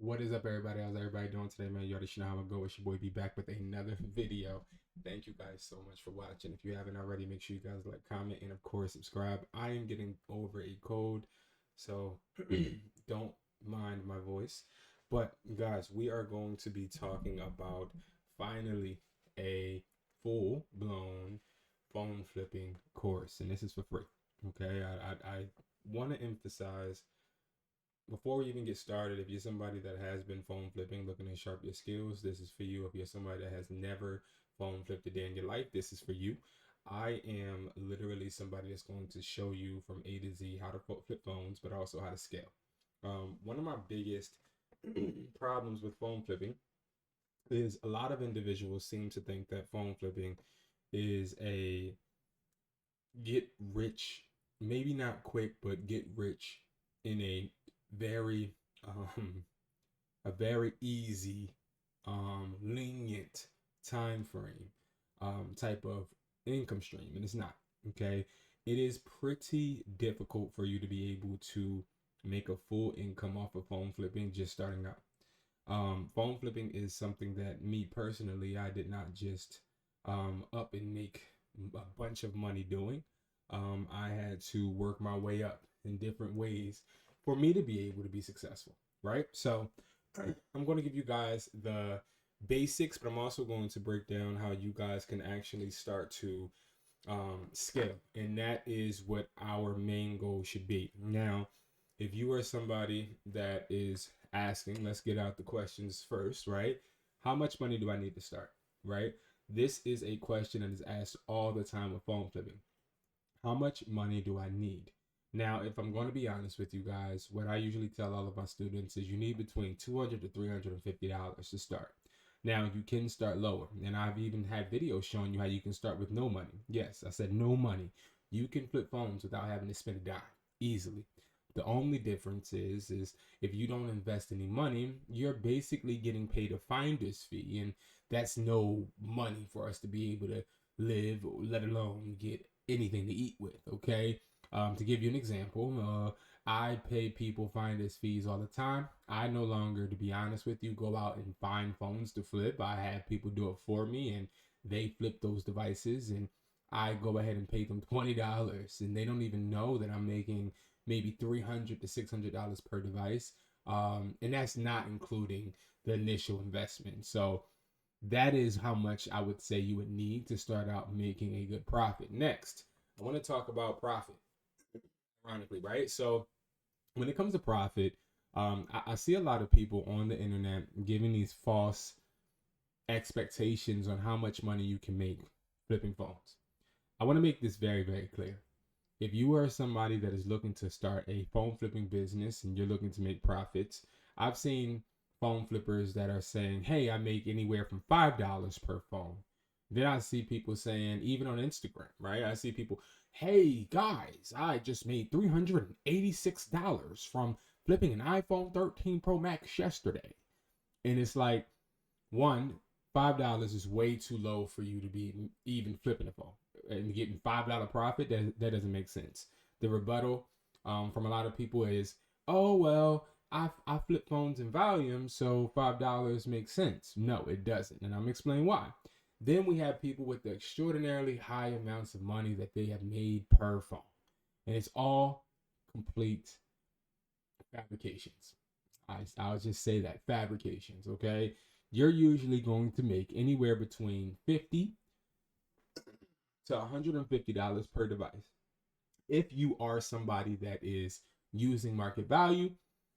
What is up, everybody? How's everybody doing today, man? You already know how it go. It's your boy B back with another video. Thank you guys so much for watching. If you haven't already, make sure you guys like, comment, and of course subscribe. I am getting over a cold, so don't mind my voice. But guys, we are going to be talking about finally a full-blown phone flipping course, and this is for free. Okay, I want to emphasize before we even get started, if you're somebody that has been phone flipping, looking to sharpen your skills, this is for you. If you're somebody that has never phone flipped a day in your life, this is for you. I am literally somebody that's going to show you from A to Z how to flip phones, but also how to scale. One of my biggest problems with phone flipping is a lot of individuals seem to think that phone flipping is a get rich, maybe not quick, but get rich in very um a very easy lenient time frame type of income stream, and it's not. Okay, it is pretty difficult for you to be able to make a full income off of phone flipping just starting out. Phone flipping is something that me personally, I did not just up and make a bunch of money doing. I had to work my way up in different ways for me to be able to be successful, right? So I'm going to give you guys the basics, but I'm also going to break down how you guys can actually start to scale. And that is what our main goal should be. Now, if you are somebody that is asking, let's get out the questions first, right? How much money do I need to start, right? This is a question that is asked all the time with phone flipping. How much money do I need? Now, if I'm going to be honest with you guys, what I usually tell all of my students is you need between $200 to $350 to start. Now, you can start lower, and I've even had videos showing you how you can start with no money. Yes, I said no money. You can flip phones without having to spend a dime easily. The only difference is if you don't invest any money, you're basically getting paid a finder's fee, and that's no money for us to be able to live, let alone get anything to eat with. Okay, to give you an example, I pay people finder's fees all the time. I no longer, to be honest with you, go out and find phones to flip. I have people do it for me, and they flip those devices, and I go ahead and pay them $20, and they don't even know that I'm making maybe $300 to $600 per device, and that's not including the initial investment. So that is how much I would say you would need to start out making a good profit. Next, I want to talk about profit, ironically, right? So when it comes to profit, I see a lot of people on the internet giving these false expectations on how much money you can make flipping phones. I want to make this very, very clear. If you are somebody that is looking to start a phone flipping business and you're looking to make profits, I've seen phone flippers that are saying, hey, I make anywhere from $5 per phone. Then I see people saying, even on Instagram, right? I see people, hey guys, I just made $386 from flipping an iPhone 13 Pro Max yesterday. And it's like, one, $5 is way too low for you to be even flipping a phone and getting $5 profit. That doesn't make sense. The rebuttal from a lot of people is, oh well, I flip phones in volume, so $5 makes sense. No, it doesn't, and I'm explaining why. Then we have people with the extraordinarily high amounts of money that they have made per phone, and it's all complete fabrications. I'll just say that fabrications. Okay, you're usually going to make anywhere between $50 to $150 per device. If you are somebody that is using market value,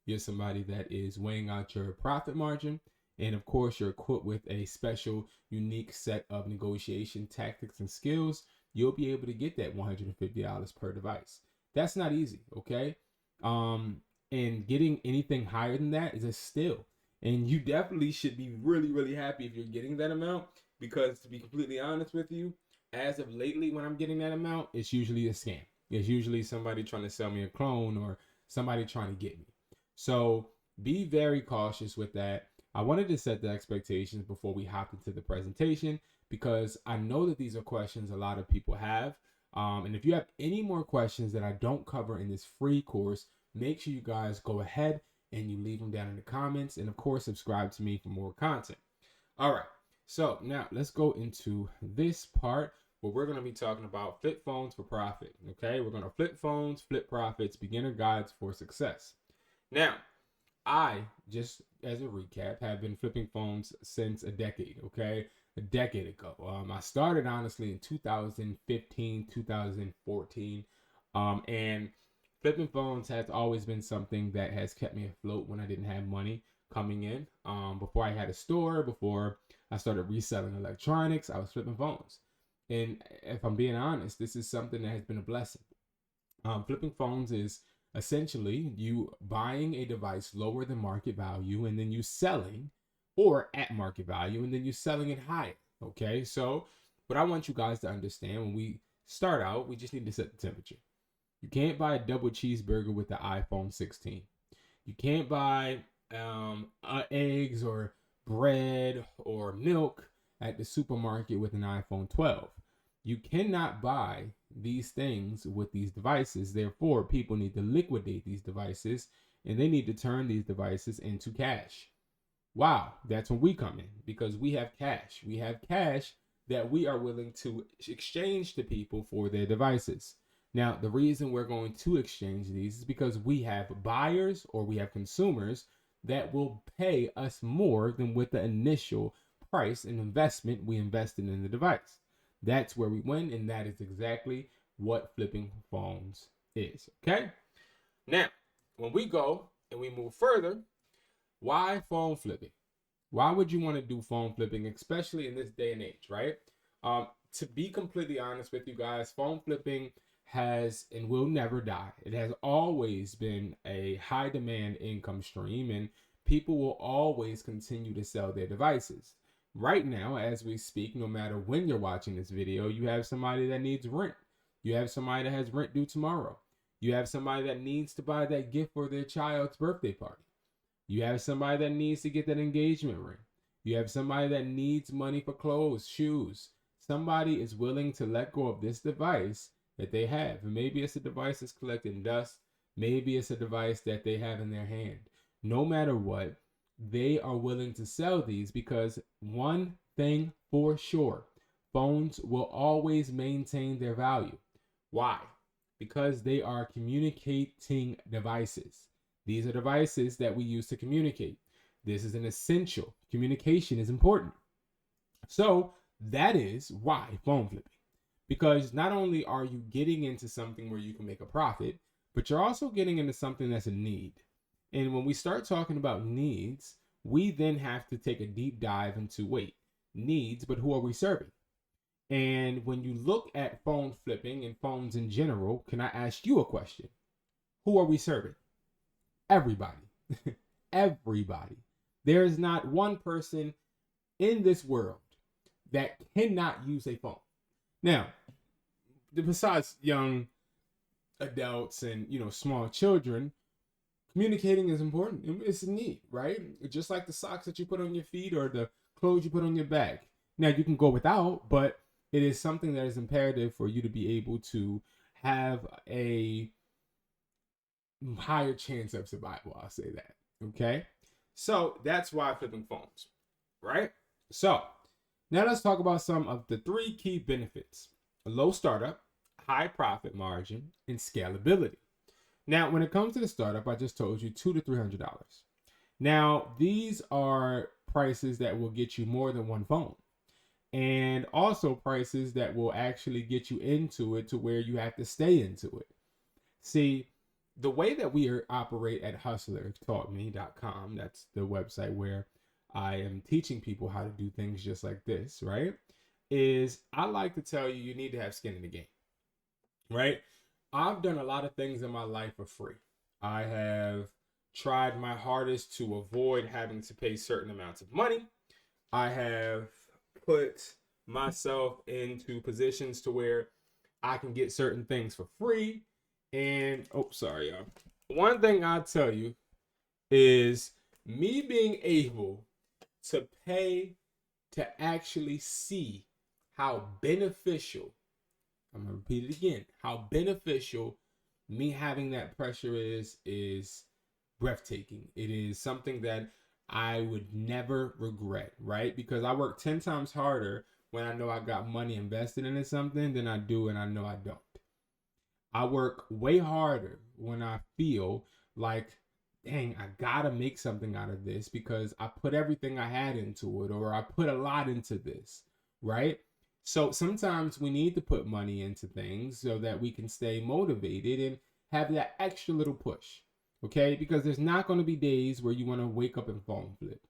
you're somebody that is weighing out your profit margin, and of course, you're equipped with a special, unique set of negotiation tactics and skills, you'll be able to get that $150 per device. That's not easy, okay? Um, and getting anything higher than that is a steal. And you definitely should be really, really happy if you're getting that amount, because to be completely honest with you, as of lately, when I'm getting that amount, it's usually a scam. It's usually somebody trying to sell me a clone or somebody trying to get me. So be very cautious with that. I wanted to set the expectations before we hop into the presentation because I know that these are questions a lot of people have. And if you have any more questions that I don't cover in this free course, make sure you guys go ahead and you leave them down in the comments. And of course, subscribe to me for more content. All right. So now let's go into this part where we're going to be talking about flip phones for profit. Okay. We're going to flip phones, flip profits, beginner guides for success. Now, I, just as a recap, have been flipping phones since a decade, okay? A decade ago. I started honestly in 2015, 2014. And flipping phones has always been something that has kept me afloat when I didn't have money coming in. Before I had a store, before I started reselling electronics, I was flipping phones. And if I'm being honest, this is something that has been a blessing. Flipping phones is essentially you buying a device lower than market value and then you selling, or at market value, and then you selling it higher. Okay, so what I want you guys to understand, when we start out, we just need to set the temperature. You can't buy a double cheeseburger with the iPhone 16. You can't buy eggs or bread or milk at the supermarket with an iPhone 12. You cannot buy these things with these devices. Therefore, people need to liquidate these devices and they need to turn these devices into cash. Wow, that's when we come in, because we have cash. We have cash that we are willing to exchange to people for their devices. Now, the reason we're going to exchange these is because we have buyers or we have consumers that will pay us more than with the initial price and investment we invested in the device. That's where we win, and that is exactly what flipping phones is. Okay? Now, when we go and we move further, why phone flipping? Why would you want to do phone flipping, especially in this day and age, right? To be completely honest with you guys, phone flipping has and will never die. It has always been a high demand income stream, and people will always continue to sell their devices. Right now, as we speak, no matter when you're watching this video, you have somebody that needs rent. You have somebody that has rent due tomorrow. You have somebody that needs to buy that gift for their child's birthday party. You have somebody that needs to get that engagement ring. You have somebody that needs money for clothes, shoes. Somebody is willing to let go of this device that they have. And maybe it's a device that's collecting dust. Maybe it's a device that they have in their hand. No matter what, they are willing to sell these because one thing for sure, phones will always maintain their value. Why? Because they are communicating devices. These are devices that we use to communicate. This is an essential. Communication is important. So that is why phone flipping. Because not only are you getting into something where you can make a profit, but you're also getting into something that's a need. And when we start talking about needs, we then have to take a deep dive into, wait, needs, but who are we serving? And when you look at phone flipping and phones in general, can I ask you a question? Who are we serving? Everybody. Everybody. There is not one person in this world that cannot use a phone. Now, besides young adults and, small children, communicating is important. It's a need, right? Just like the socks that you put on your feet or the clothes you put on your back. Now, you can go without, but it is something that is imperative for you to be able to have a higher chance of survival. I'll say that. Okay? So that's why flipping phones, right? So now let's talk about some of the 3 key benefits: a low startup, high profit margin, and scalability. Now, when it comes to the startup, I just told you $200 to $300. Now, these are prices that will get you more than one phone, and also prices that will actually get you into it to where you have to stay into it. See, the way that we operate at hustlertaughtme.com, that's the website where I am teaching people how to do things just like this, right? Is I like to tell you, you need to have skin in the game, right? I've done a lot of things in my life for free. I have tried my hardest to avoid having to pay certain amounts of money. I have put myself into positions to where I can get certain things for free. And, sorry, y'all. One thing I'll tell you is me being able to pay to actually see how beneficial, I'm going to repeat it again, how beneficial me having that pressure is breathtaking. It is something that I would never regret, right? Because I work 10 times harder when I know I got money invested into something than I do and I know I don't. I work way harder when I feel like, dang, I gotta make something out of this because I put everything I had into it, or I put a lot into this, right? So sometimes we need to put money into things so that we can stay motivated and have that extra little push, okay? Because there's not going to be days where you want to wake up and phone flip.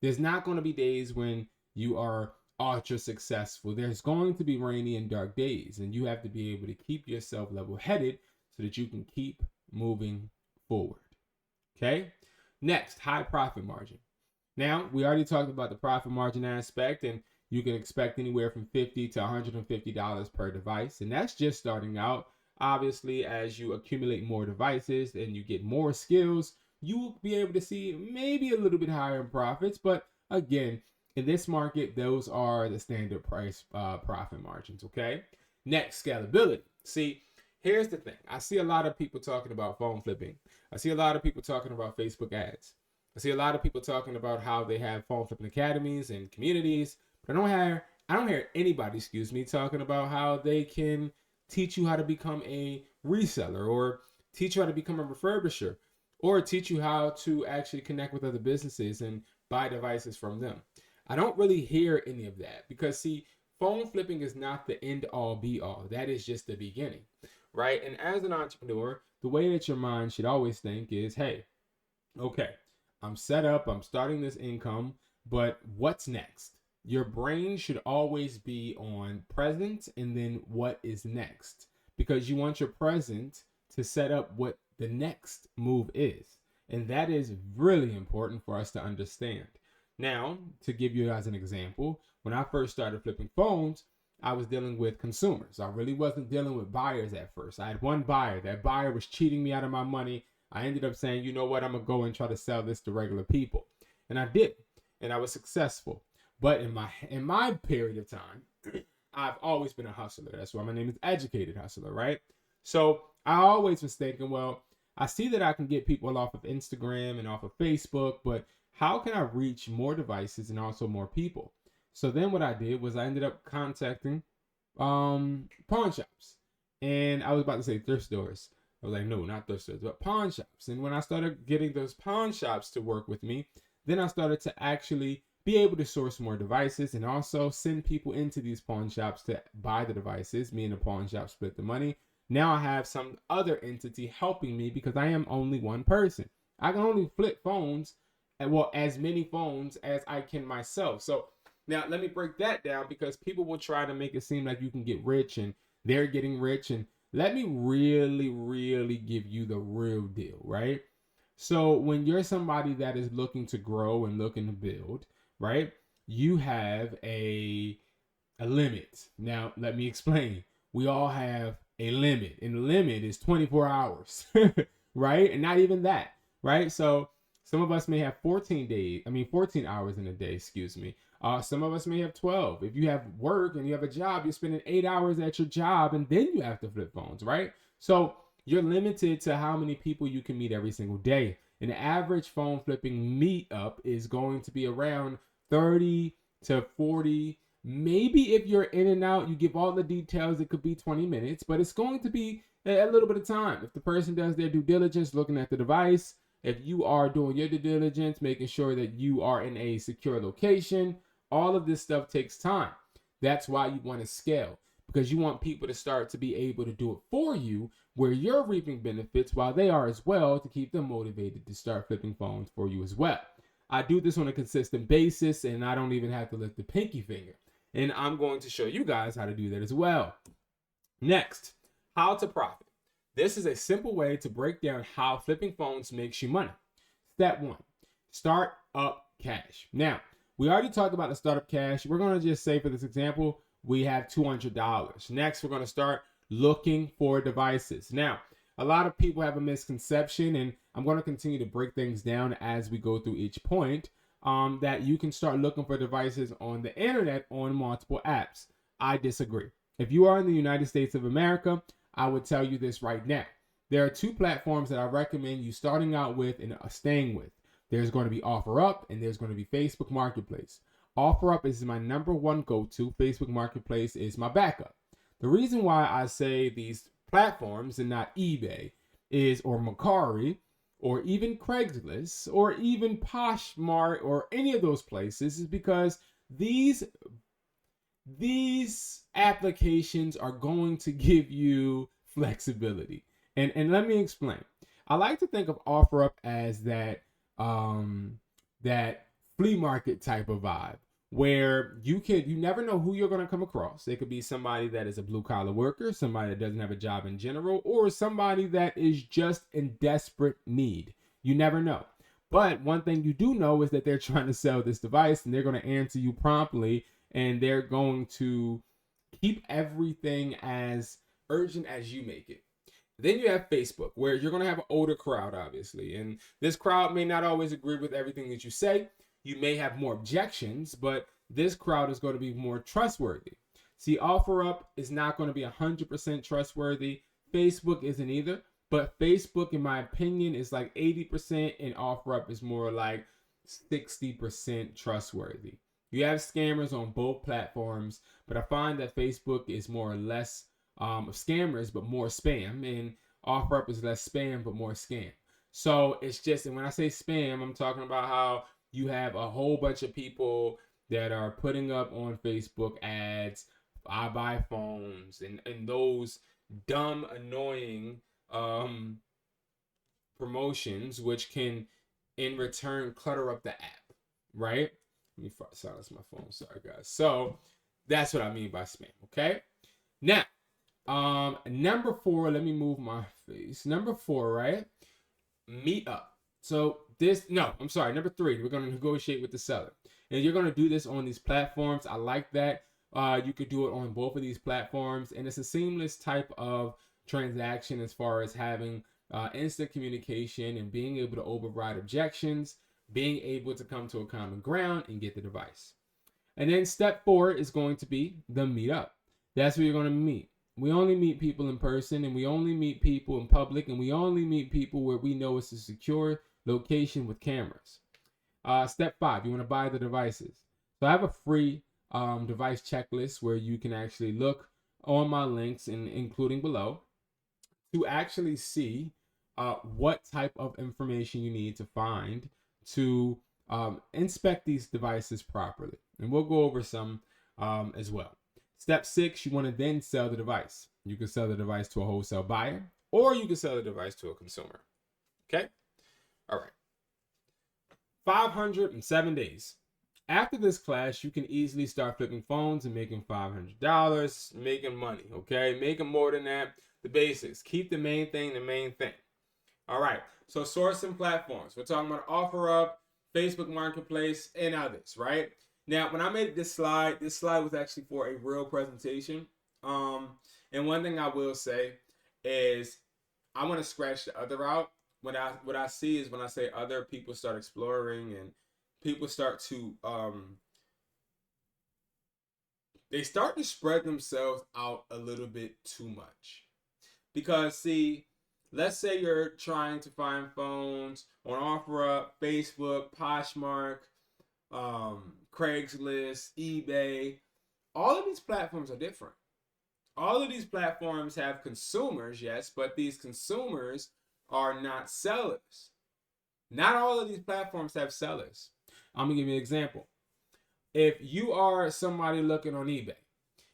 There's not going to be days when you are ultra successful. There's going to be rainy and dark days, and you have to be able to keep yourself level headed so that you can keep moving forward. Okay. Next, high profit margin. Now, we already talked about the profit margin aspect, and you can expect anywhere from $50 to $150 per device. And that's just starting out. Obviously, as you accumulate more devices and you get more skills, you will be able to see maybe a little bit higher in profits. But again, in this market, those are the standard price profit margins, okay? Next, scalability. See, here's the thing. I see a lot of people talking about phone flipping. I see a lot of people talking about Facebook ads. I see a lot of people talking about how they have phone flipping academies and communities, but I don't hear anybody, talking about how they can teach you how to become a reseller, or teach you how to become a refurbisher, or teach you how to actually connect with other businesses and buy devices from them. I don't really hear any of that because, see, phone flipping is not the end all be all. That is just the beginning, right? And as an entrepreneur, the way that your mind should always think is, hey, okay, I'm set up, I'm starting this income, but what's next? Your brain should always be on present and then what is next, because you want your present to set up what the next move is. And that is really important for us to understand. Now, to give you guys an example, when I first started flipping phones, I was dealing with consumers. I really wasn't dealing with buyers at first. I had one buyer. That buyer was cheating me out of my money. I ended up saying, you know what, I'm going to go and try to sell this to regular people. And I did. And I was successful. But in my period of time, I've always been a hustler. That's why my name is Educated Hustler, right? So I always was thinking, well, I see that I can get people off of Instagram and off of Facebook, but how can I reach more devices and also more people? So then what I did was I ended up contacting pawn shops. And I was about to say thrift stores. I was like, no, not thrift stores, but pawn shops. And when I started getting those pawn shops to work with me, then I started to actually be able to source more devices and also send people into these pawn shops to buy the devices. Me and the pawn shop split the money. Now I have some other entity helping me because I am only one person. I can only flip phones, as many phones as I can myself. So now let me break that down, because people will try to make it seem like you can get rich and they're getting rich. And let me really, really give you the real deal, right? So when you're somebody that is looking to grow and looking to build, right, you have a limit. Now, let me explain. We all have a limit, and the limit is 24 hours, right? And not even that, right? So some of us may have 14 hours in a day, some of us may have 12. If you have work and you have a job, you're spending 8 hours at your job, and then you have to flip phones, right? So you're limited to how many people you can meet every single day. An average phone flipping meetup is going to be around 30 to 40. Maybe if you're in and out, you give all the details, it could be 20 minutes, but it's going to be a little bit of time. If the person does their due diligence, looking at the device, if you are doing your due diligence, making sure that you are in a secure location, all of this stuff takes time. That's why you want to scale, because you want people to start to be able to do it for you, where you're reaping benefits while they are as well, to keep them motivated to start flipping phones for you as well. I do this on a consistent basis, and I don't even have to lift the pinky finger. And I'm going to show you guys how to do that as well. Next, how to profit. This is a simple way to break down how flipping phones makes you money. Step 1, start up cash. Now, we already talked about the startup cash. We're going to just say, for this example, we have $200. Next, we're going to start looking for devices. Now, a lot of people have a misconception, and I'm going to continue to break things down as we go through each point, that you can start looking for devices on the internet on multiple apps. I disagree. If you are in the United States of America, I would tell you this right now. there are two platforms that I recommend you starting out with and staying with. There's going to be OfferUp and there's going to be Facebook Marketplace. OfferUp is my number one go-to. Facebook Marketplace is my backup. The reason why I say these platforms and not eBay is, or Mercari, or even Craigslist, or even Poshmark, or any of those places, is because these applications are going to give you flexibility. And let me explain. I like to think of OfferUp as that flea market type of vibe where you never know who you're going to come across. It could be somebody that is a blue collar worker, somebody that doesn't have a job in general, or somebody that is just in desperate need. You never know. But one thing you do know is that they're trying to sell this device and they're going to answer you promptly, and they're going to keep everything as urgent as you make it. Then you have Facebook, where you're going to have an older crowd, obviously. And this crowd may not always agree with everything that you say. You may have more objections, but this crowd is going to be more trustworthy. See, OfferUp is not going to be 100% trustworthy. Facebook isn't either. But Facebook, in my opinion, is like 80%, and OfferUp is more like 60% trustworthy. You have scammers on both platforms, but I find that Facebook is more or less scammers, but more spam, and OfferUp is less spam, but more scam. So it's just, and when I say spam, I'm talking about how you have a whole bunch of people that are putting up on Facebook ads, I buy phones, and those dumb, annoying promotions, which can in return clutter up the app, right? Let me silence my phone. Sorry, guys. So that's what I mean by spam. Okay. Now, number 4. Let me move my face. Number 4, right? Meet up. So number 3. We're going to negotiate with the seller, and you're going to do this on these platforms. I like that. You could do it on both of these platforms, and it's a seamless type of transaction as far as having instant communication and being able to override objections, being able to come to a common ground and get the device. And then step 4 is going to be the meetup. That's where you're going to meet. We only meet people in person, and we only meet people in public, and we only meet people where we know it's a secure location with cameras. Step 5, you want to buy the devices. So I have a free device checklist where you can actually look on my links, and including below, to actually see what type of information you need to find to inspect these devices properly. And we'll go over some as well. Step 6, you want to then sell the device. You can sell the device to a wholesale buyer, or you can sell the device to a consumer. Okay? All right. 507 days. After this class, you can easily start flipping phones and making $500, making money, okay? Making more than that. The basics. Keep the main thing the main thing. All right. So sourcing platforms. We're talking about OfferUp, Facebook Marketplace, and others, right? Now, when I made this slide was actually for a real presentation. And one thing I will say is I want to scratch the other out. What I see is when I say other, people start exploring and people start to they start to spread themselves out a little bit too much. Because see, let's say you're trying to find phones on OfferUp, Facebook, Poshmark, Craigslist, eBay. All of these platforms are different. All of these platforms have consumers, yes, but these consumers are not sellers. Not all of these platforms have sellers. I'm going to give you an example. If you are somebody looking on eBay,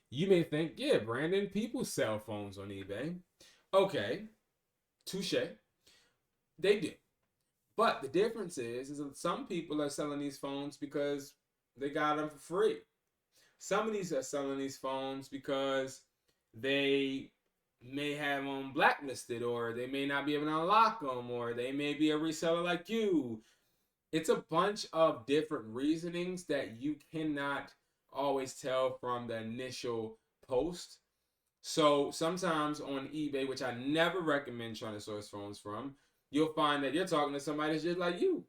you may think, yeah, Brandon, people sell phones on eBay. Okay, touche. They do. But the difference is that some people are selling these phones because they got them for free. Some of these are selling these phones because they may have them blacklisted, or they may not be able to unlock them, or they may be a reseller like you. It's a bunch of different reasonings that you cannot always tell from the initial post. So sometimes on eBay, which I never recommend trying to source phones from, you'll find that you're talking to somebody that's just like you.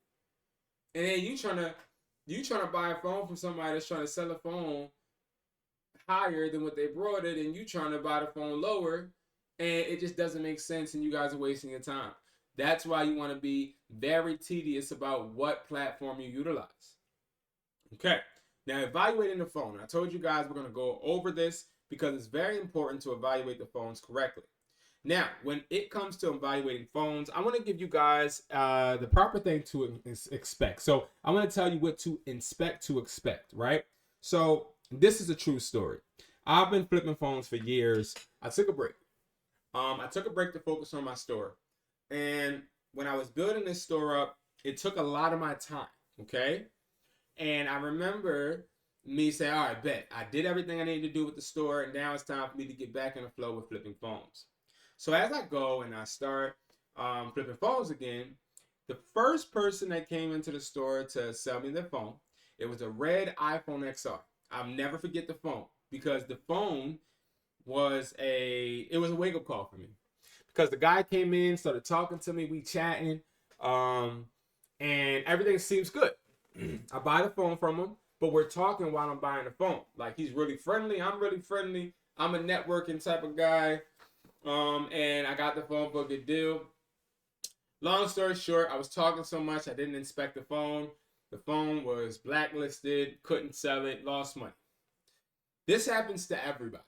And then you trying to buy a phone from somebody that's trying to sell a phone higher than what they brought it, and you trying to buy the phone lower, and it just doesn't make sense, and you guys are wasting your time. That's why you want to be very tedious about what platform you utilize. Okay, now evaluating the phone. I told you guys we're going to go over this because it's very important to evaluate the phones correctly. Now, when it comes to evaluating phones, I want to give you guys the proper thing to expect. So I want to tell you what to expect, right? So this is a true story. I've been flipping phones for years. I took a break. I took a break to focus on my store. And when I was building this store up, it took a lot of my time, okay? And I remember me saying, all right, bet. I did everything I needed to do with the store, and now it's time for me to get back in the flow with flipping phones. So as I go and I start flipping phones again, the first person that came into the store to sell me their phone, it was a red iPhone XR. I'll never forget the phone because the phone was a wake up call for me because the guy came in, started talking to me, we chatting, and everything seems good. I buy the phone from him, but we're talking while I'm buying the phone. Like he's really friendly, I'm really friendly. I'm a networking type of guy, and I got the phone for a good deal. Long story short, I was talking so much I didn't inspect the phone. The phone was blacklisted, couldn't sell it, lost money. This happens to everybody.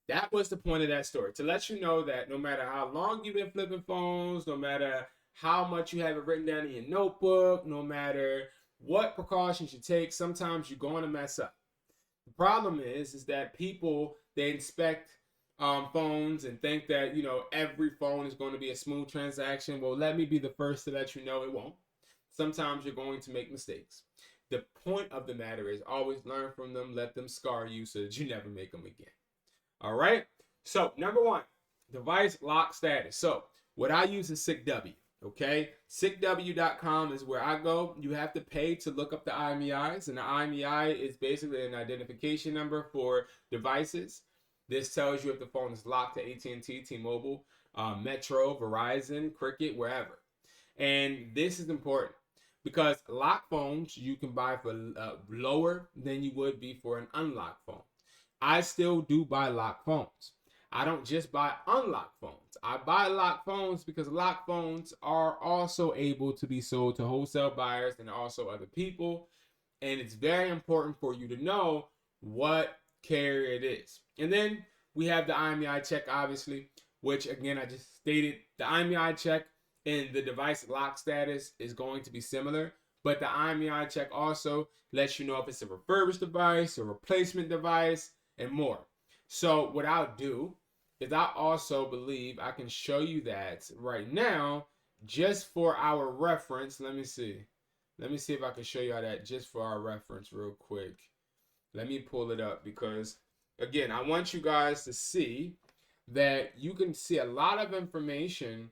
That was the point of that story, to let you know that no matter how long you've been flipping phones, no matter how much you have it written down in your notebook, no matter what precautions you take, sometimes you're going to mess up. The problem is that people, they inspect phones and think that, you know, every phone is going to be a smooth transaction. Well, let me be the first to let you know it won't. Sometimes you're going to make mistakes. The point of the matter is always learn from them, let them scar you so that you never make them again. All right. So number one, device lock status. So what I use is SICW. Okay. SICW.com is where I go. You have to pay to look up the IMEIs, and the IMEI is basically an identification number for devices. This tells you if the phone is locked to AT&T, T-Mobile, Metro, Verizon, Cricket, wherever. And this is important because locked phones you can buy for lower than you would be for an unlocked phone. I still do buy locked phones. I don't just buy unlocked phones. I buy locked phones because locked phones are also able to be sold to wholesale buyers and also other people. And it's very important for you to know what carrier it is. And then we have the IMEI check, obviously, which again, I just stated the IMEI check and the device lock status is going to be similar. But the IMEI check also lets you know if it's a refurbished device, a replacement device, and more. So what I'll do is I also believe I can show you that right now just for our reference. Let me see. Let me see if I can show you all that just for our reference real quick. Let me pull it up because, again, I want you guys to see that you can see a lot of information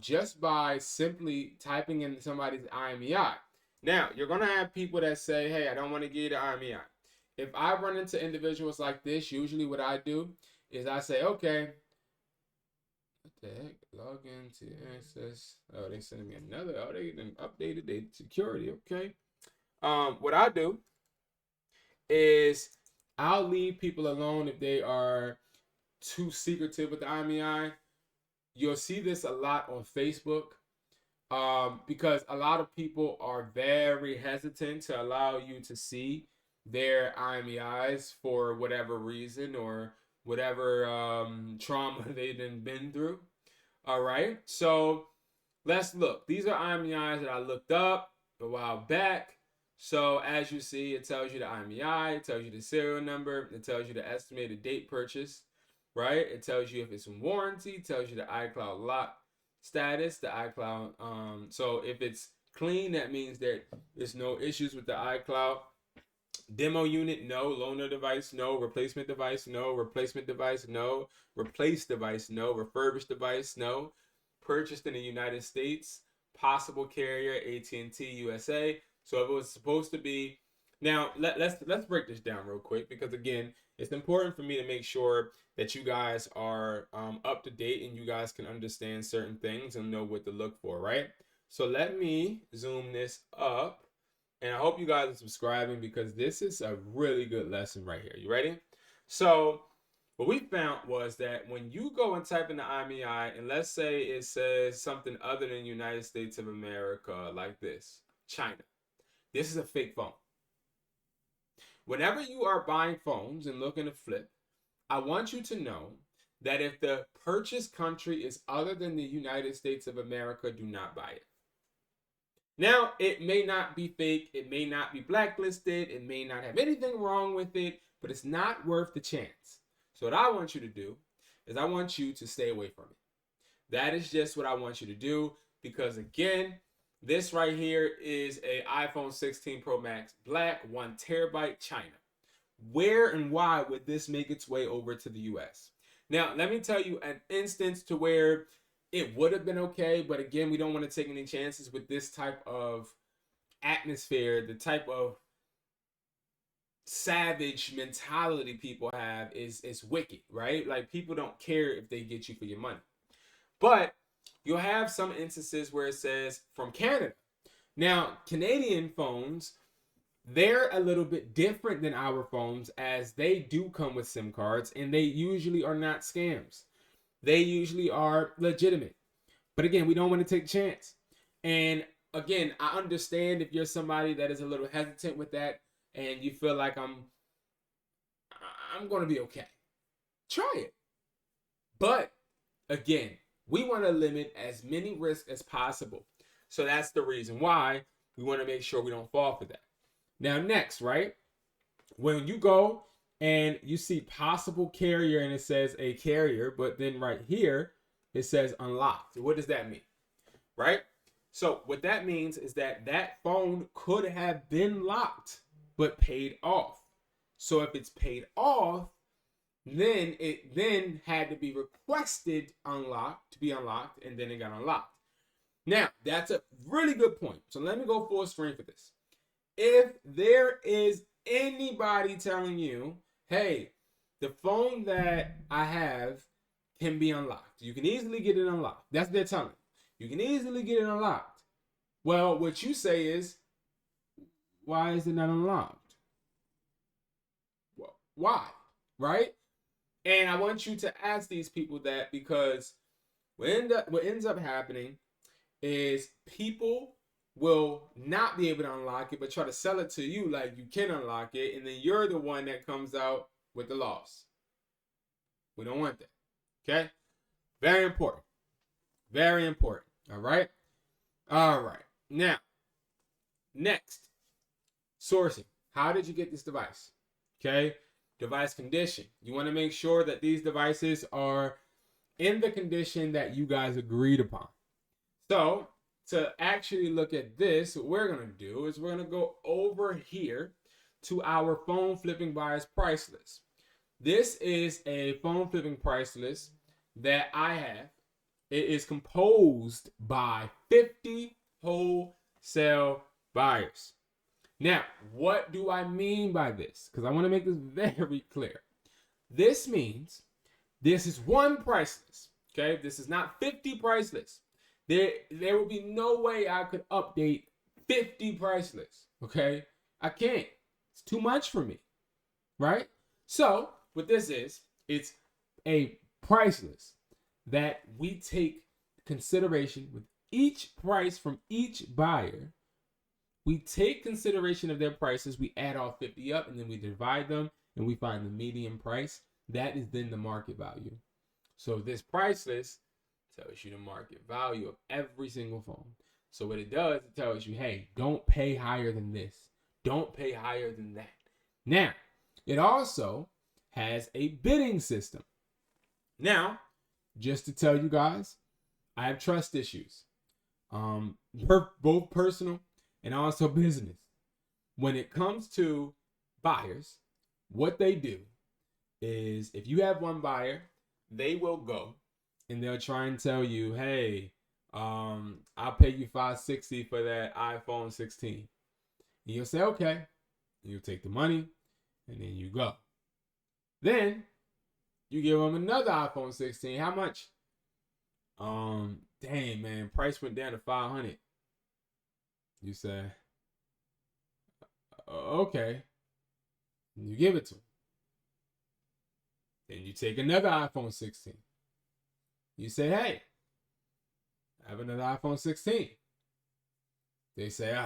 just by simply typing in somebody's IMEI. Now, you're going to have people that say, hey, I don't want to give you the IMEI. If I run into individuals like this, usually what I do is I say, okay, what the heck? Log in to access. Oh, they sending me another. Oh, they done updated their security. Okay. What I do is I'll leave people alone if they are too secretive with the IMEI. You'll see this a lot on Facebook because a lot of people are very hesitant to allow you to see their IMEIs for whatever reason or whatever trauma they've been through. All right, so let's look. These are IMEIs that I looked up a while back. So as you see, it tells you the IMEI, it tells you the serial number, it tells you the estimated date purchase, right? It tells you if it's in warranty, it tells you the iCloud lock status, the iCloud. So if it's clean, that means that there's no issues with the iCloud. Demo unit, no. Loaner device, no. Replacement device, no. Replacement device, no. Replaced device, no. Refurbished device, no. Purchased in the United States. Possible carrier, AT&T USA. So if it was supposed to be, now let's break this down real quick because again, it's important for me to make sure that you guys are up to date and you guys can understand certain things and know what to look for, right? So let me zoom this up. And I hope you guys are subscribing because this is a really good lesson right here. You ready? So what we found was that when you go and type in the IMEI, and let's say it says something other than United States of America, like this, China, this is a fake phone. Whenever you are buying phones and looking to flip, I want you to know that if the purchase country is other than the United States of America, do not buy it. Now, it may not be fake, it may not be blacklisted, it may not have anything wrong with it, but it's not worth the chance. So what I want you to do is I want you to stay away from it. That is just what I want you to do, because again, this right here is a iPhone 16 Pro Max Black, 1 terabyte, China. Where and why would this make its way over to the US? Now, let me tell you an instance to where it would have been okay, but again, we don't want to take any chances with this type of atmosphere, the type of savage mentality people have is wicked, right? Like, people don't care if they get you for your money. But you'll have some instances where it says from Canada. Now, Canadian phones, they're a little bit different than our phones, as they do come with SIM cards, and they usually are not scams. They usually are legitimate. But again, we don't want to take a chance. And again, I understand if you're somebody that is a little hesitant with that and you feel like I'm going to be okay. Try it. But again, we want to limit as many risks as possible. So that's the reason why we want to make sure we don't fall for that. Now, next, right? When you go and you see possible carrier and it says a carrier, but then right here, it says unlocked. What does that mean? Right? So what that means is that that phone could have been locked, but paid off. So if it's paid off, then it then had to be requested to be unlocked, and then it got unlocked. Now, that's a really good point. So let me go full screen for this. If there is anybody telling you, hey, the phone that I have can be unlocked, you can easily get it unlocked. That's what they're telling you. You can easily get it unlocked. Well, what you say is, why is it not unlocked? Well, why? Right? And I want you to ask these people that, because what ends up happening is people will not be able to unlock it, but try to sell it to you like you can unlock it, and then you're the one that comes out with the loss. We don't want that. Okay? Very important. Very important. All right? All right. Now, next, sourcing. How did you get this device? Okay? Device condition. You want to make sure that these devices are in the condition that you guys agreed upon. So, to actually look at this, what we're going to do is we're going to go over here to our phone flipping buyers price list. This is a phone flipping price list that I have. It is composed by 50 wholesale buyers. Now, what do I mean by this? Because I want to make this very clear. This means this is one price list. Okay, this is not 50 price lists. There will be no way I could update 50 price lists. Okay, I can't. It's too much for me, right? So what this is, it's a price list that we take consideration with each price from each buyer. We take consideration of their prices, we add all 50 up, and then we divide them, and we find the median price. That is then the market value. So this price list tells you the market value of every single phone. So what it does, it tells you, hey, don't pay higher than this. Don't pay higher than that. Now, it also has a bidding system. Now, just to tell you guys, I have trust issues. Both personal and also business. When it comes to buyers, what they do is, if you have one buyer, they will go and they'll try and tell you, hey, I'll pay you $560 for that iPhone 16. And you'll say, okay. And you'll take the money and then you go. Then you give them another iPhone 16. How much? Dang, man, price went down to $500. You say, okay. And you give it to them. Then you take another iPhone 16. You say, hey, I have another iPhone 16. They say,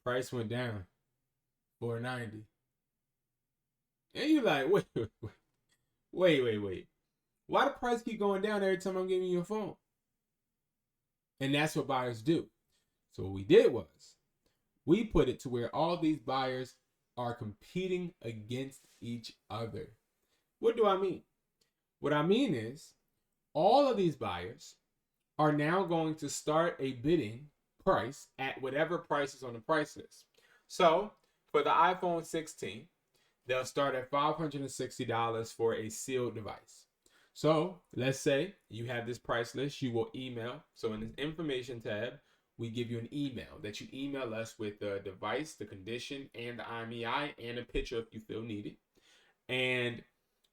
price went down, $490. And you're like, wait. Why the price keep going down every time I'm giving you a phone? And that's what buyers do. So what we did was we put it to where all these buyers are competing against each other. What do I mean? What I mean is all of these buyers are now going to start a bidding price at whatever price is on the price list. So for the iPhone 16, they'll start at $560 for a sealed device. So let's say you have this price list, you will email. So in this information tab, we give you an email that you email us with the device, the condition, and the IMEI, and a picture if you feel needed. And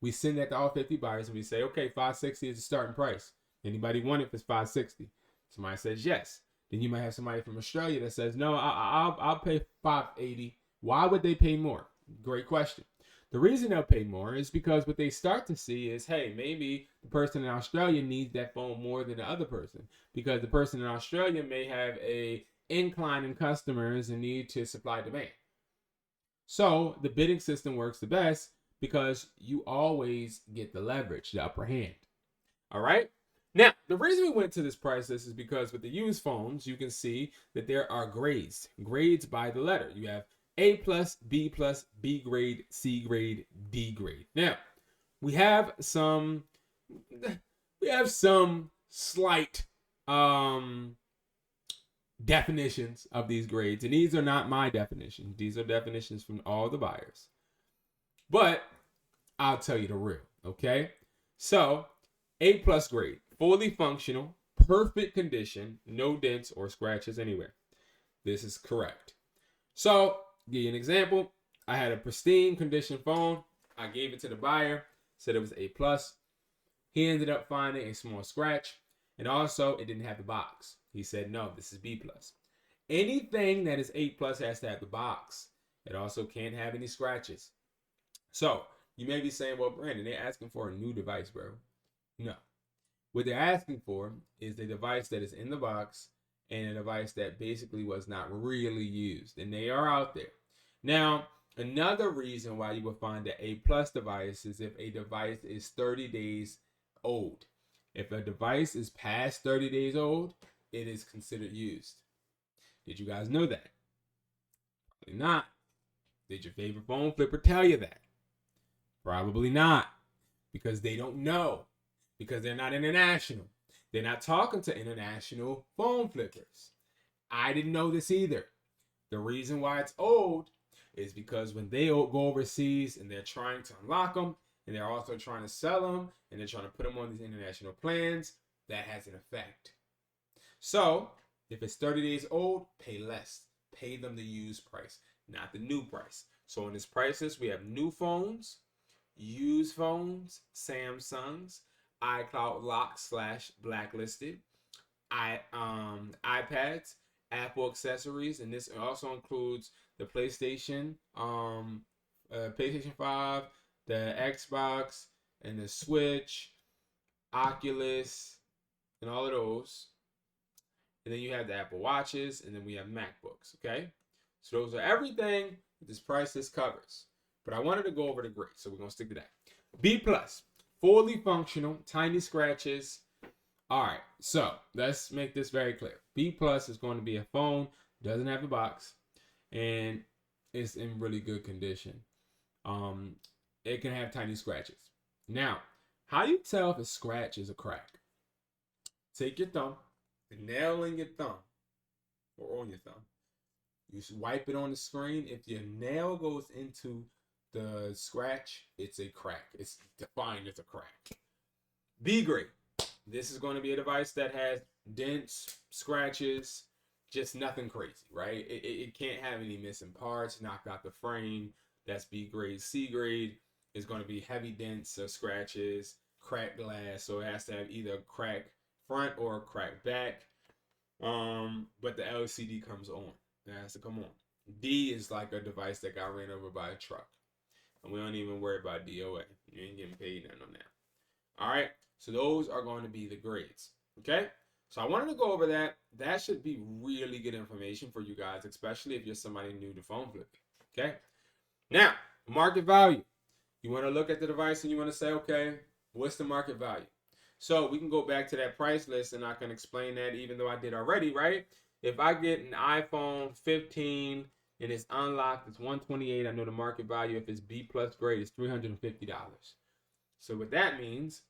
we send that to all 50 buyers and we say, okay, 560 is the starting price. Anybody want it for 560? Somebody says yes. Then you might have somebody from Australia that says, no, I'll pay 580. Why would they pay more? Great question. The reason they'll pay more is because what they start to see is, hey, maybe the person in Australia needs that phone more than the other person, because the person in Australia may have a incline in customers and need to supply demand. So the bidding system works the best because you always get the leverage, the upper hand. All right. Now, the reason we went to this price list is because with the used phones, you can see that there are grades by the letter. You have A+, B+, B grade, C grade, D grade. Now, we have some slight definitions of these grades, and these are not my definitions. These are definitions from all the buyers. But I'll tell you the real, okay? So, A+ grade, fully functional, perfect condition, no dents or scratches anywhere. This is correct. So, give you an example. I had a pristine condition phone. I gave it to the buyer, said it was A+. He ended up finding a small scratch, and also it didn't have the box. He said, no, this is B+. Anything that is A+ has to have the box. It also can't have any scratches. So, you may be saying, well, Brandon, they're asking for a new device, bro. No. What they're asking for is the device that is in the box and a device that basically was not really used. And they are out there. Now, another reason why you will find an A+ device is if a device is 30 days old. If a device is past 30 days old, it is considered used. Did you guys know that? Probably not. Did your favorite phone flipper tell you that? Probably not. Because they don't know. Because they're not international. They're not talking to international phone flippers. I didn't know this either. The reason why it's old is because when they go overseas and they're trying to unlock them, and they're also trying to sell them, and they're trying to put them on these international plans, that has an effect. So, if it's 30 days old, pay less. Pay them the used price, not the new price. So in this price list, we have new phones, used phones, Samsungs, iCloud lock / blacklisted, iPads, Apple accessories, and this also includes the PlayStation 5, the Xbox, and the Switch, Oculus, and all of those. And then you have the Apple Watches, and then we have MacBooks, okay? So those are everything that this price list covers. But I wanted to go over the grade, so we're going to stick to that. B+, fully functional, tiny scratches. All right, so let's make this very clear. B+ is going to be a phone, doesn't have a box, and it's in really good condition. It can have tiny scratches. Now, how do you tell if a scratch is a crack? Take your thumb, the nail in your thumb, or on your thumb. You wipe it on the screen. If your nail goes into the scratch, it's a crack. It's defined as a crack. B grade. This is going to be a device that has dents, scratches, just nothing crazy, right? It can't have any missing parts, knock out the frame. That's B grade. C grade is going to be heavy dents or scratches, cracked glass. So it has to have either a cracked front or a cracked back. But the LCD comes on. It has to come on. D is like a device that got ran over by a truck. and we don't even worry about DOA. You ain't getting paid nothing on that. All right, so those are going to be the grades. Okay, so I wanted to go over that. That should be really good information for you guys, especially if you're somebody new to phone flipping. Okay, now market value. You want to look at the device and you want to say, okay, what's the market value? So we can go back to that price list and I can explain that, even though I did already, right? If I get an iPhone 15 and it's unlocked, it's 128. I know the market value, if it's B plus grade, is $350. So what that means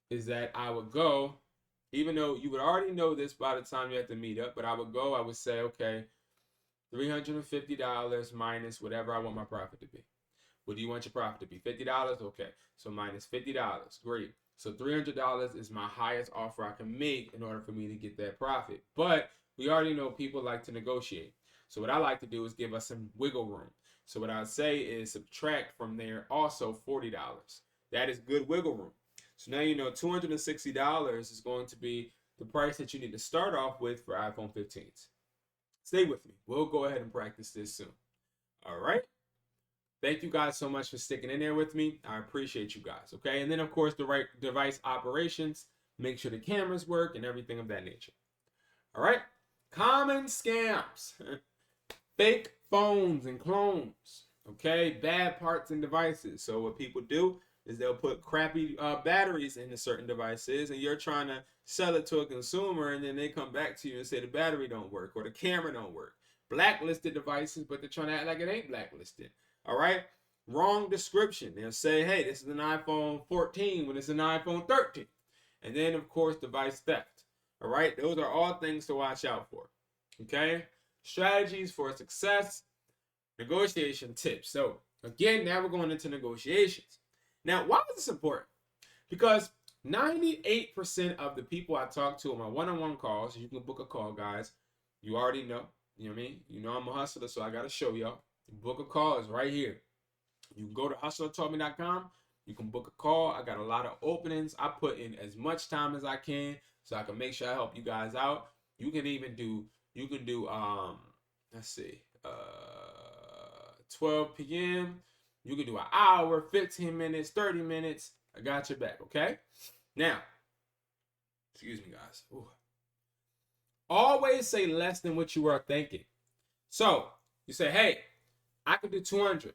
is that I would go, even though you would already know this by the time you have to meet up, but I would say, okay, $350 minus whatever I want my profit to be. What do you want your profit to be? $50? Okay. So minus $50. Great. So $300 is my highest offer I can make in order for me to get that profit. But we already know people like to negotiate. So what I like to do is give us some wiggle room. So what I say is subtract from there also $40. That is good wiggle room. So now you know $260 is going to be the price that you need to start off with for iPhone 15s. Stay with me. We'll go ahead and practice this soon. All right. Thank you guys so much for sticking in there with me. I appreciate you guys. Okay. And then, of course, the right device operations. Make sure the cameras work and everything of that nature. All right. Common scams. Fake phones and clones. Okay. Bad parts and devices. So what people do is they'll put crappy batteries into certain devices, and you're trying to sell it to a consumer, and then they come back to you and say the battery don't work or the camera don't work. Blacklisted devices, but they're trying to act like it ain't blacklisted. All right. Wrong description. They'll say, hey, this is an iPhone 14 when it's an iPhone 13. And then, of course, device theft. All right. Those are all things to watch out for. Okay. Strategies for success. Negotiation tips. So, again, now we're going into negotiations. Now, why is this important? Because 98% of the people I talk to on my one-on-one calls, you can book a call, guys. You already know. You know what I mean? You know I'm a hustler, so I got to show y'all. Book a call is right here. You can go to hustlertoldme.com. You can book a call. I got a lot of openings. I put in as much time as I can so I can make sure I help you guys out. You can even do, let's see, 12 p.m. You can do an hour, 15 minutes, 30 minutes. I got your back, okay? Now, excuse me, guys. Ooh. Always say less than what you are thinking. So, you say, hey, I could do 200.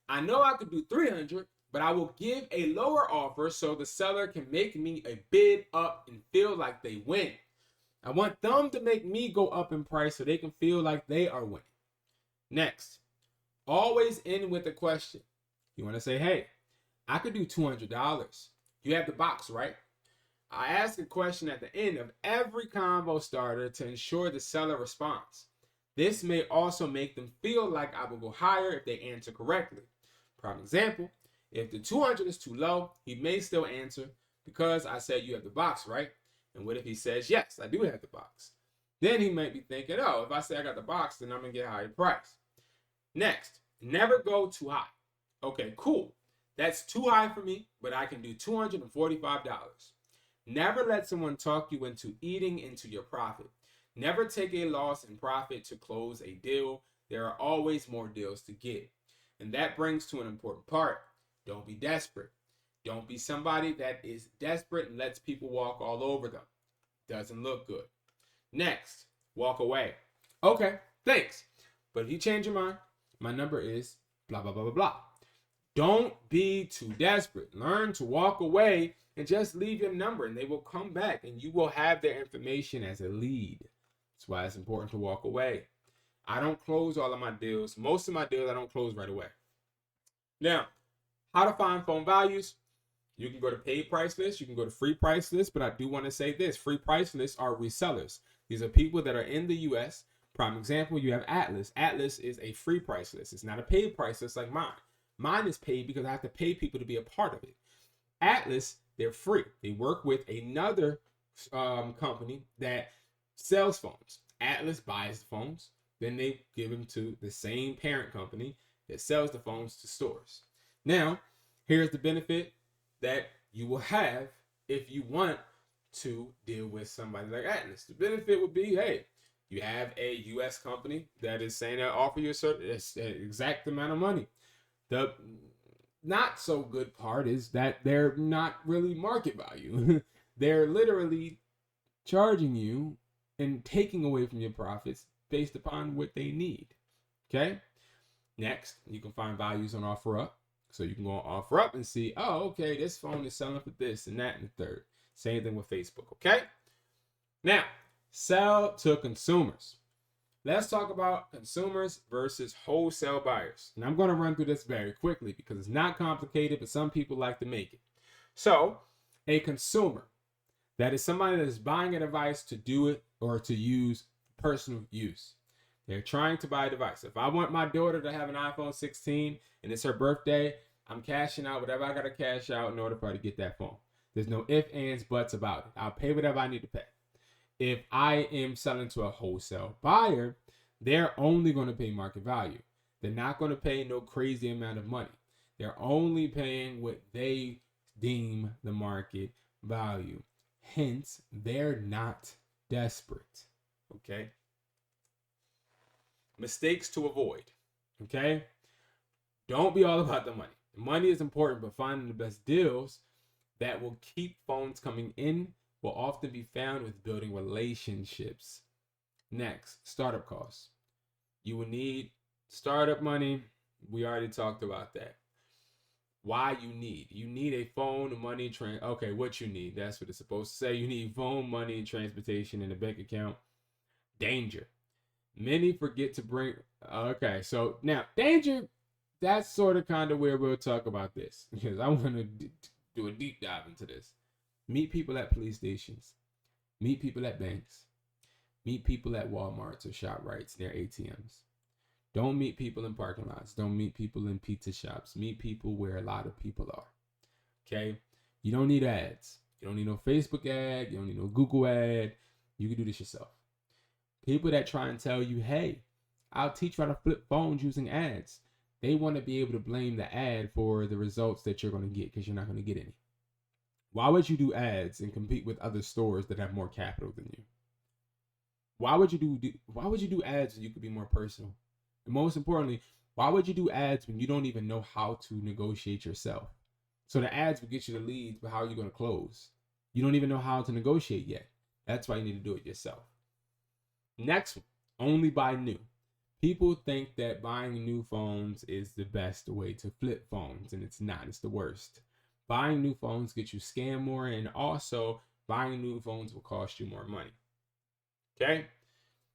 I know I could do 300, but I will give a lower offer so the seller can make me a bid up and feel like they win. I want them to make me go up in price so they can feel like they are winning. Next, always end with a question. You want to say, hey, I could do $200. You have the box, right? I ask a question at the end of every convo starter to ensure the seller responds. This may also make them feel like I will go higher if they answer correctly. Prime example, if the 200 is too low, he may still answer because I said you have the box, right? And what if he says, yes, I do have the box? Then he might be thinking, oh, if I say I got the box, then I'm going to get a higher price. Next, never go too high. Okay, cool. That's too high for me, but I can do $245. Never let someone talk you into eating into your profit. Never take a loss in profit to close a deal. There are always more deals to get. And that brings to an important part. Don't be desperate. Don't be somebody that is desperate and lets people walk all over them. Doesn't look good. Next, walk away. Okay, thanks. But if you change your mind, my number is blah, blah, blah, blah, blah. Don't be too desperate. Learn to walk away and just leave your number and they will come back and you will have their information as a lead. That's why it's important to walk away. I don't close all of my deals. Most of my deals I don't close right away. Now, how to find phone values? You can go to paid price list. You can go to free price list. But I do want to say this. Free price lists are resellers. These are people that are in the U.S. Prime example, you have Atlas. Atlas is a free price list. It's not a paid price list like mine. Mine is paid because I have to pay people to be a part of it. Atlas, they're free. They work with another company that sells phones. Atlas buys the phones. Then they give them to the same parent company that sells the phones to stores. Now, here's the benefit that you will have if you want to deal with somebody like Atlas. The benefit would be, hey, you have a U.S. company that is saying they'll offer you a certain exact amount of money. not so good part is that they're not really market value. They're literally charging you and taking away from your profits based upon what they need. Okay. Next, you can find values on OfferUp. So you can go on OfferUp and see, oh, okay, this phone is selling for this and that and the third. Same thing with Facebook. Okay. Now, sell to consumers. Let's talk about consumers versus wholesale buyers. And I'm going to run through this very quickly because it's not complicated, but some people like to make it. So, a consumer, that is somebody that is buying a device to do it or to use personal use. They're trying to buy a device. If I want my daughter to have an iPhone 16 and it's her birthday, I'm cashing out whatever I got to cash out in order for her to get that phone. There's no ifs, ands, buts about it. I'll pay whatever I need to pay. If I am selling to a wholesale buyer, they're only going to pay market value. They're not going to pay no crazy amount of money. They're only paying what they deem the market value. Hence, they're not desperate. Okay? Mistakes to avoid. Okay? Don't be all about the money. The money is important, but finding the best deals that will keep phones coming in will often be found with building relationships. Next, startup costs. You will need startup money. We already talked about that. Why you need a phone, money, okay, what you need, that's what it's supposed to say. You need phone, money, transportation, and a bank account. Danger. Many forget to bring, okay, so now danger, that's sort of kind of where we'll talk about this because I want to do a deep dive into this. Meet people at police stations, meet people at banks, meet people at Walmarts or ShopRites, their ATMs. Don't meet people in parking lots. Don't meet people in pizza shops. Meet people where a lot of people are. Okay? You don't need ads. You don't need no Facebook ad. You don't need no Google ad. You can do this yourself. People that try and tell you, hey, I'll teach you how to flip phones using ads. They want to be able to blame the ad for the results that you're going to get because you're not going to get any. Why would you do ads and compete with other stores that have more capital than you? Why would you do ads when you could be more personal? And most importantly, why would you do ads when you don't even know how to negotiate yourself? So the ads will get you the leads, but how are you going to close? You don't even know how to negotiate yet. That's why you need to do it yourself. Next one, only buy new. People think that buying new phones is the best way to flip phones, and it's not. It's the worst. Buying new phones gets you scammed more, and also buying new phones will cost you more money. Okay?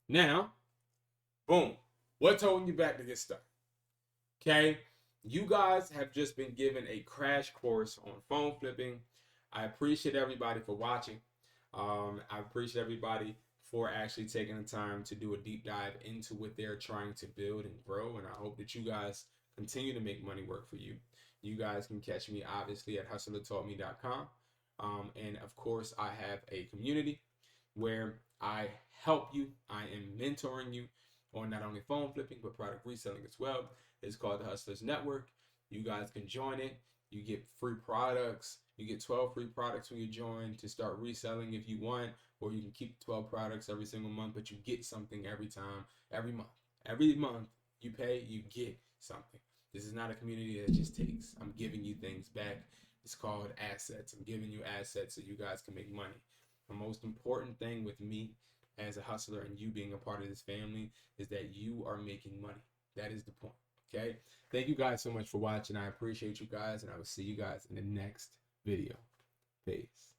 Now, boom. What's holding you back to get started? Okay? You guys have just been given a crash course on phone flipping. I appreciate everybody for watching. I appreciate everybody for actually taking the time to do a deep dive into what they're trying to build and grow. And I hope that you guys continue to make money work for you. You guys can catch me obviously at hustlertaughtme.com. And of course, I have a community where I help you. I am mentoring you on not only phone flipping, but product reselling as well. It's called the Hustlers Network. You guys can join it. You get free products. You get 12 free products when you join to start reselling if you want, or you can keep 12 products every single month, but you get something every time, every month. Every month you pay, you get something. This is not a community that just takes. I'm giving you things back. It's called assets. I'm giving you assets so you guys can make money. The most important thing with me as a hustler and you being a part of this family is that you are making money. That is the point. Okay? Thank you guys so much for watching. I appreciate you guys, and I will see you guys in the next video. Peace.